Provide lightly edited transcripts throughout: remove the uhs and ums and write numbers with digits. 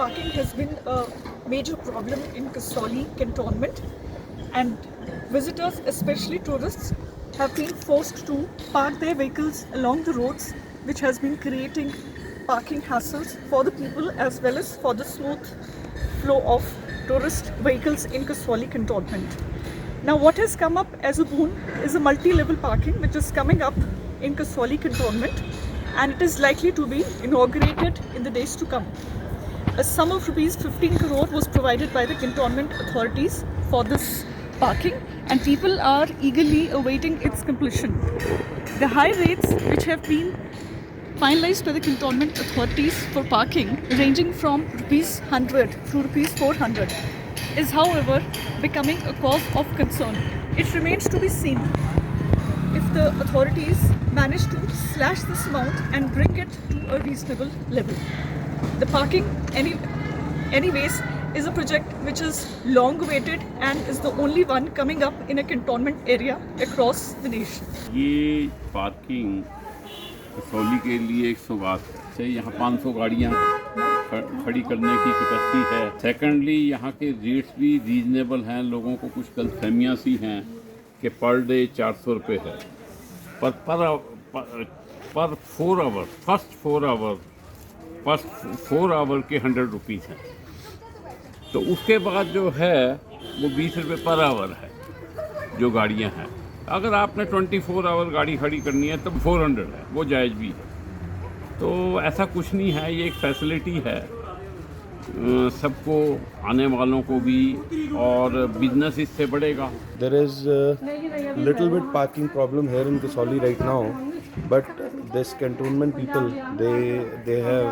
parking has been a major problem in Kasauli cantonment, and visitors, especially tourists, have been forced to park their vehicles along the roads, which has been creating parking hassles for the people as well as for the smooth flow of tourist vehicles in Kasauli cantonment. Now, what has come up as a boon is a multi-level parking which is coming up in Kasauli cantonment, and it is likely to be inaugurated in the days to come. A sum of rupees 15 crore was provided by the cantonment authorities for this parking, and people are eagerly awaiting its completion. The high rates which have been finalized by the cantonment authorities for parking, ranging from rupees 100 to rupees 400, is however becoming a cause of concern. It remains to be seen if the authorities manage to slash this amount and bring it to a reasonable level. The parking anyways is a project which is long awaited and is the only one coming up in a cantonment area across the nation. ये parking Kasauli के लिए एक सौगात है। यहाँ 500 गाड़ियाँ खड़ी करने की कैपेसिटी है। सेकेंडली यहाँ के रेट्स भी रीजनेबल हैं। लोगों को कुछ गलतफहमियाँ सी हैं कि पर डे 400 रुपये है, पर 4 आवर फर्स्ट 4 आवर के 100 रुपीज़ हैं। तो उसके बाद जो है वो 20 रुपये पर आवर है जो गाड़ियाँ हैं। अगर आपने 24 आवर गाड़ी खड़ी करनी है तब 400 है, वो जायज़ भी है। तो ऐसा कुछ नहीं है, ये एक फैसिलिटी है सबको, आने वालों को भी, और बिजनेस इससे बढ़ेगा। There is a little bit parking problem here in Kasauli right now, but this cantonment people they have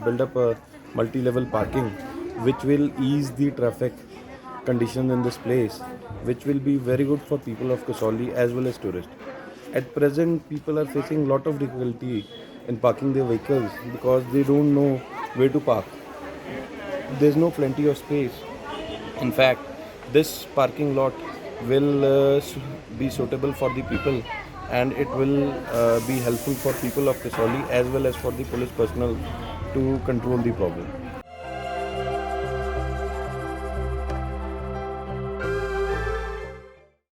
built up a multi-level parking which will ease the traffic condition in this place, which will be very good for people of Kasauli as well as tourists. At present, people are facing lot of difficulty in parking their vehicles because they don't know where to park. There's no plenty of space. In fact, this parking lot will be suitable for the people, and it will be helpful for people of Kasauli as well as for the police personnel to control the problem.